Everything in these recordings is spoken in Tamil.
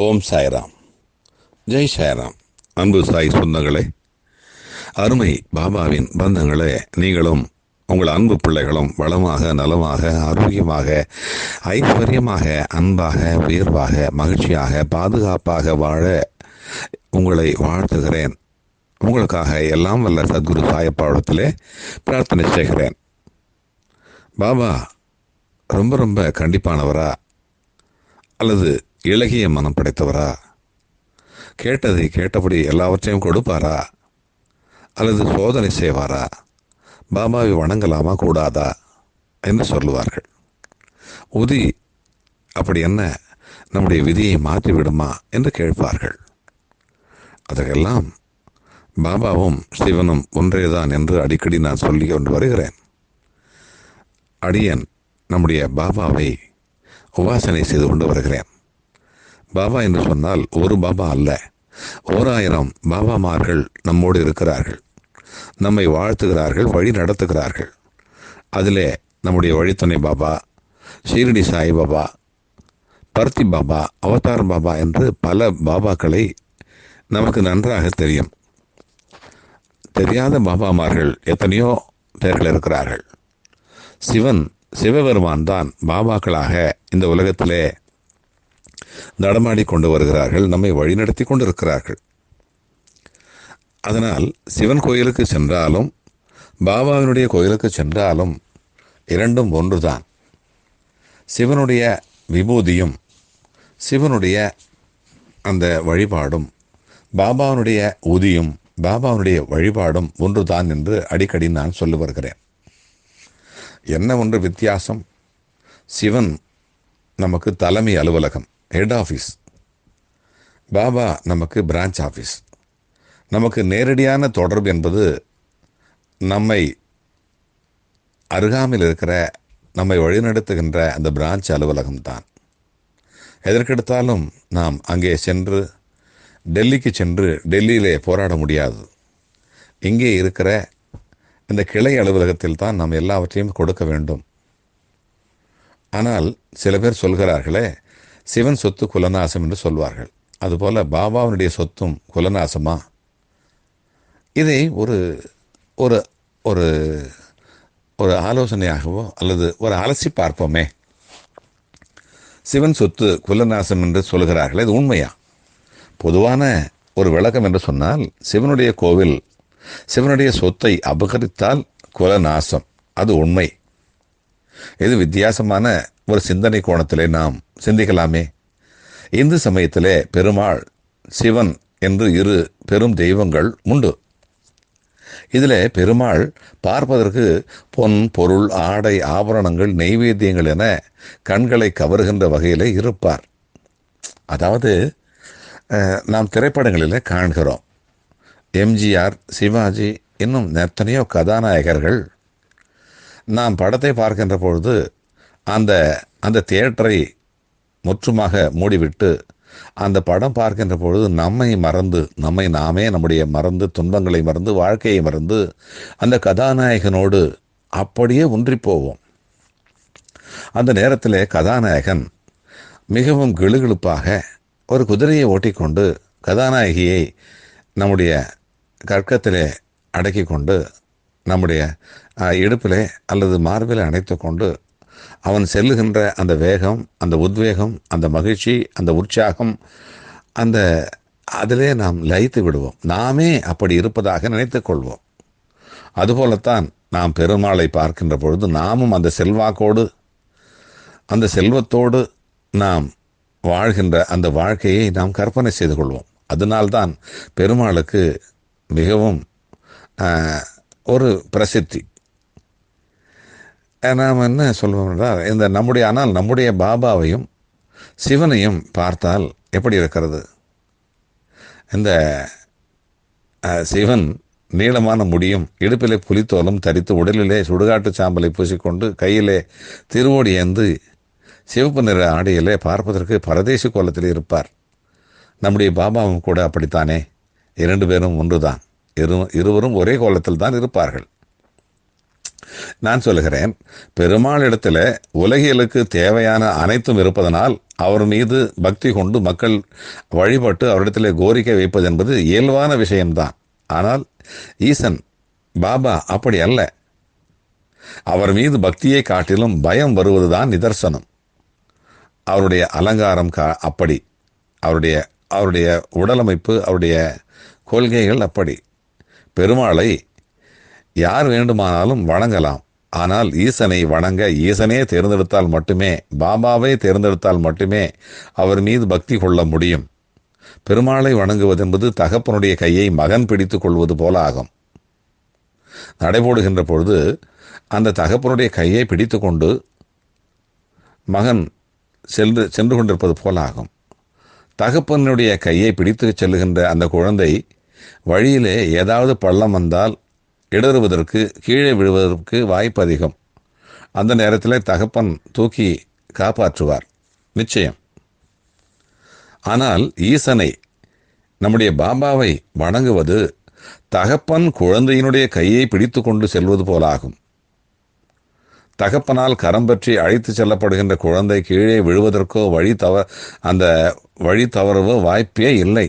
ஓம் சாய்ராம். ஜெய் சாய்ராம். அன்பு சாய் சொந்தங்களே, அருமை பாபாவின் பந்தங்களே, நீங்களும் உங்கள் அன்பு பிள்ளைகளும் வளமாக, நலமாக, ஆரோக்கியமாக, ஐஸ்வர்யமாக, அன்பாக, உயர்வாக, மகிழ்ச்சியாக, பாதுகாப்பாக வாழ உங்களை வாழ்த்துகிறேன். உங்களுக்காக எல்லாம் வல்ல சத்குரு சாயப்பாடத்திலே பிரார்த்தனை செய்கிறேன். பாபா ரொம்ப ரொம்ப கண்டிப்பானவரா அல்லது இளகிய மனம் படைத்தவரா? கேட்டதை கேட்டபடி எல்லாவற்றையும் கொடுப்பாரா அல்லது சோதனை செய்வாரா? பாபாவை வணங்கலாமா கூடாதா என்று சொல்லுவார்கள். உதி அப்படி என்ன நம்முடைய விதியை மாற்றிவிடுமா என்று கேட்பார்கள். அதற்கெல்லாம் பாபாவும் சிவனும் ஒன்றேதான் என்று அடிக்கடி நான் சொல்லி கொண்டு வருகிறேன். அடியன் நம்முடைய பாபாவை உபாசனை செய்து கொண்டு வருகிறேன். பாபா என்று சொன்னால் ஒரு பாபா அல்ல, 1000 பாபாமார்கள் நம்மோடு இருக்கிறார்கள். நம்மை வாழ்த்துகிறார்கள், வழி நடத்துகிறார்கள். அதிலே நம்முடைய வழித்துணை பாபா, ஷீரடி சாய் பாபா, பர்த்தி பாபா, அவதார் பாபா என்று பல பாபாக்களை நமக்கு நன்றாக தெரியும். தெரியாத பாபாமார்கள் எத்தனையோ பேர்கள் இருக்கிறார்கள். சிவபெருமான் தான் பாபாக்களாக இந்த உலகத்திலே நடமாடி கொண்டு வருகிறார்கள், நம்மை வழிநடத்தி கொண்டு இருக்கிறார்கள். அதனால் சிவன் கோயிலுக்கு சென்றாலும் பாபாவினுடைய கோயிலுக்கு சென்றாலும் இரண்டும் ஒன்றுதான். சிவனுடைய விபூதியும் சிவனுடைய அந்த வழிபாடும் பாபாவினுடைய உதியும் பாபாவினுடைய வழிபாடும் ஒன்றுதான் என்று அடிக்கடி நான் சொல்லி வருகிறேன். என்ன ஒன்று வித்தியாசம்? சிவன் நமக்கு தலைமை அலுவலகம், ஹெட் ஆஃபீஸ். பாபா நமக்கு பிரான்ச் ஆஃபீஸ். நமக்கு நேரடியான தொடர்பு என்பது நம்மை அருகாமையில் இருக்கிற நம்மை வழிநடத்துகின்ற அந்த பிரான்ச் அலுவலகம்தான். எதற்கெடுத்தாலும் நாம் அங்கே சென்று டெல்லிக்கு சென்று டெல்லியிலே போராட முடியாது. இங்கே இருக்கிற இந்த கிளை அலுவலகத்தில் தான் நாம் எல்லாவற்றையும் கொடுக்க வேண்டும். ஆனால் சில பேர் சொல்கிறார்களே, சிவன் சொத்து குலநாசம் என்று சொல்வார்கள். அதுபோல பாபாவினுடைய சொத்தும் குலநாசமா? இதை ஒரு ஒரு ஒரு ஒரு ஆலோசனையாகவோ அல்லது ஒரு அலசி பார்ப்போமே. சிவன் சொத்து குலநாசம் என்று சொல்கிறார்கள், இது உண்மையா? பொதுவான ஒரு விளக்கம் என்று சொன்னால், சிவனுடைய கோவில் சிவனுடைய சொத்தை அபகரித்தால் குலநாசம், அது உண்மை. இது வித்தியாசமான ஒரு சிந்தனை கோணத்திலே நாம் சிந்திக்கலாமே. இந்து சமயத்திலே பெருமாள், சிவன் என்று 2 பெரும் தெய்வங்கள் உண்டு. இதில் பெருமாள் பார்ப்பதற்கு பொன், பொருள், ஆடை, ஆபரணங்கள், நெய்வேத்தியங்கள் என கண்களை கவருகின்ற வகையிலே இருப்பார். அதாவது நாம் திரைப்படங்களில் காண்கிறோம், எம்ஜிஆர், சிவாஜி, இன்னும் எத்தனையோ கதாநாயகர்கள் நாம் படத்தை பார்க்கின்ற பொழுது அந்த தியேட்டரை முற்றுமாக மூடிவிட்டு அந்த படம் பார்க்கின்ற பொழுது நம்மை நாமே நம்முடைய மறந்து, துன்பங்களை மறந்து, வாழ்க்கையை மறந்து அந்த கதாநாயகனோடு அப்படியே ஒன்றி போவோம். அந்த நேரத்தில் கதாநாயகன் மிகவும் கிளுகிளுப்பாக ஒரு குதிரையை ஓட்டிக்கொண்டு கதாநாயகியை நம்முடைய கற்கத்திலே அடக்கி கொண்டு நம்முடைய இடுப்பிலே அல்லது மார்பிலே அணைத்து கொண்டு அவன் செல்லுகின்ற அந்த வேகம், அந்த உத்வேகம், அந்த மகிழ்ச்சி, அந்த உற்சாகம், அதிலே நாம் லயித்து விடுவோம். நாமே அப்படி இருப்பதாக நினைத்து கொள்வோம். அதுபோலத்தான் நாம் பெருமாளை பார்க்கின்ற பொழுது நாமும் அந்த செல்வாக்கோடு, அந்த செல்வத்தோடு நாம் வாழ்கின்ற அந்த வாழ்க்கையை நாம் கற்பனை செய்து கொள்வோம். அதனால்தான் பெருமாளுக்கு மிகவும் ஒரு பிரசித்தி. நாம் என்ன சொல்வோம் என்றால், ஆனால் நம்முடைய பாபாவையும் சிவனையும் பார்த்தால் எப்படி இருக்கிறது? இந்த சிவன் நீளமான முடியும், இடுப்பிலே புலித்தோலும் தரித்து, உடலிலே சுடுகாட்டு சாம்பலை பூசிக்கொண்டு, கையிலே திருவோடி ஏந்து, சிவப்பு நிற ஆடையிலே பார்ப்பதற்கு பரதேசி கோலத்தில் இருப்பார். நம்முடைய பாபாவும் கூட அப்படித்தானே? 2 பேரும் ஒன்றுதான். இருவரும் ஒரே கோலத்தில் தான் இருப்பார்கள். நான் சொல்லுகிறேன், பெருமாள் இடத்துல உலகியலுக்கு தேவையான அனைத்தும் இருப்பதனால் அவர் மீது பக்தி கொண்டு மக்கள் வழிபட்டு அவரிடத்திலே கோரிக்கை வைப்பது என்பது இயல்பான விஷயம்தான். ஆனால் ஈசன் பாபா அப்படி அல்ல. அவர் மீது பக்தியை காட்டிலும் பயம் வருவதுதான் நிதர்சனம். அவருடைய அலங்காரம் அப்படி, அவருடைய அவருடைய உடலமைப்பு, அவருடைய கொள்கைகள் அப்படி. பெருமாளை யார் வேண்டுமானாலும் வணங்கலாம். ஆனால் ஈசனை வணங்க ஈசனே தேர்ந்தெடுத்தால் மட்டுமே, பாபாவை தேர்ந்தெடுத்தால் மட்டுமே அவர் மீது பக்தி கொள்ள முடியும். பெருமாளை வணங்குவது என்பது தகப்பனுடைய கையை மகன் பிடித்துக் கொள்வது போல ஆகும். நடைபோடுகின்ற பொழுது அந்த தகப்பனுடைய கையை பிடித்து கொண்டு மகன் சென்று கொண்டிருப்பது போல ஆகும். தகப்பனுடைய கையை பிடித்து செல்லுகின்ற அந்த குழந்தை வழியிலே ஏதாவது பள்ளம் வந்தால் இடறுவதற்கு, கீழே விழுவதற்கு வாய்ப்பு அதிகம். அந்த நேரத்தில் தகப்பன் தூக்கி காப்பாற்றுவார் நிச்சயம். ஆனால் ஈசனை, நம்முடைய பாபாவை வணங்குவது தகப்பன் குழந்தையினுடைய கையை பிடித்து கொண்டு செல்வது போலாகும். தகப்பனால் கரம் பற்றி அழைத்து செல்லப்படுகின்ற குழந்தை கீழே விழுவதற்கோ அந்த வழி தவறவோ வாய்ப்பே இல்லை.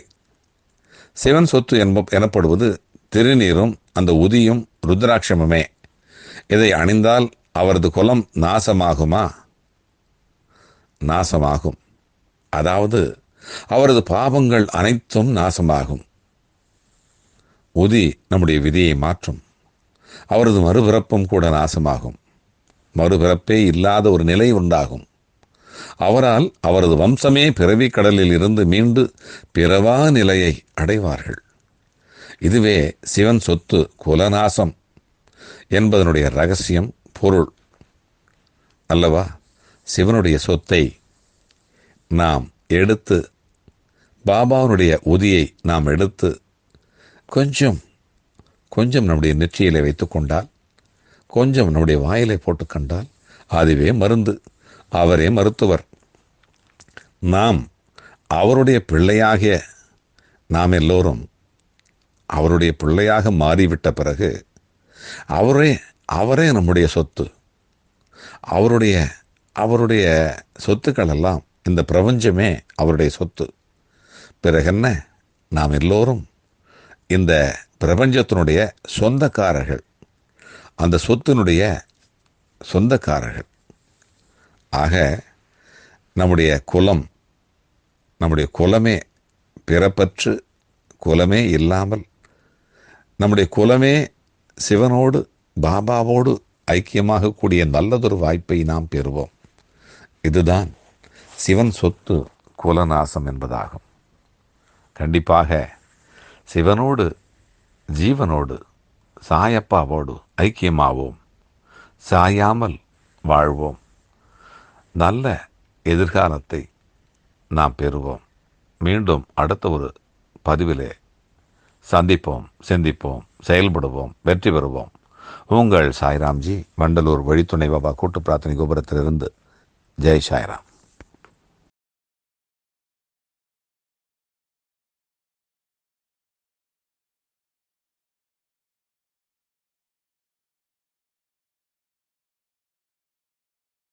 சிவன் சொத்து எனப்படுவது திருநீரும் அந்த உதியும் ருத்ராட்சமுமே. இதை அணிந்தால் அவரது குலம் நாசமாகுமா? நாசமாகும். அதாவது அவரது பாவங்கள் அனைத்தும் நாசமாகும். உதி நம்முடைய விதியை மாற்றும். அவரது மறுபிறப்பும் கூட நாசமாகும். மறுபிறப்பே இல்லாத ஒரு நிலை உண்டாகும். அவரால் அவரது வம்சமே பிறவி கடலில் இருந்து மீண்டு பிறவா நிலையை அடைவார்கள். இதுவே சிவன் சொத்து குலநாசம் என்பதனுடைய ரகசியம், பொருள் அல்லவா? சிவனுடைய சொத்தை நாம் எடுத்து, பாபாவுடைய உதியை நாம் எடுத்து கொஞ்சம் கொஞ்சம் நம்முடைய நெற்றியிலே வைத்துக்கொண்டால், கொஞ்சம் நம்முடைய வாயிலை போட்டுக்கொண்டால் அதுவே மருந்து. அவரே மருத்துவர். நாம் அவருடைய பிள்ளையாகிய நாம் எல்லோரும் அவருடைய பிள்ளையாக மாறிவிட்ட பிறகு அவரே நம்முடைய சொத்து. அவருடைய சொத்துக்கள் எல்லாம், இந்த பிரபஞ்சமே அவருடைய சொத்து. பிறகென்ன, நாம் எல்லோரும் இந்த பிரபஞ்சத்தினுடைய சொந்தக்காரர்கள், அந்த சொத்தினுடைய சொந்தக்காரர்கள். ஆக நம்முடைய குலமே பிறப்பற்று, குலமே இல்லாமல், நம்முடைய குலமே சிவனோடு பாபாவோடு ஐக்கியமாக கூடிய நல்லதொரு வாய்ப்பை நாம் பெறுவோம். இதுதான் சிவன் சொத்து குலநாசம் என்பதாகும். கண்டிப்பாக சிவனோடு, ஜீவனோடு, சாயப்பாவோடு ஐக்கியமாவோம். சாயாமல் வாழ்வோம். நல்ல எதிர்காலத்தை நாம் பெறுவோம். மீண்டும் அடுத்த ஒரு பதிவிலே சந்திப்போம், சிந்திப்போம், செயல்படுவோம், வெற்றி பெறுவோம். உங்கள் சாய்ராம்ஜி, வண்டலூர் வழித்துணை பாபா கூட்டு பிரார்த்தனை கோபுரத்திலிருந்து. ஜெய் சாய்ராம்.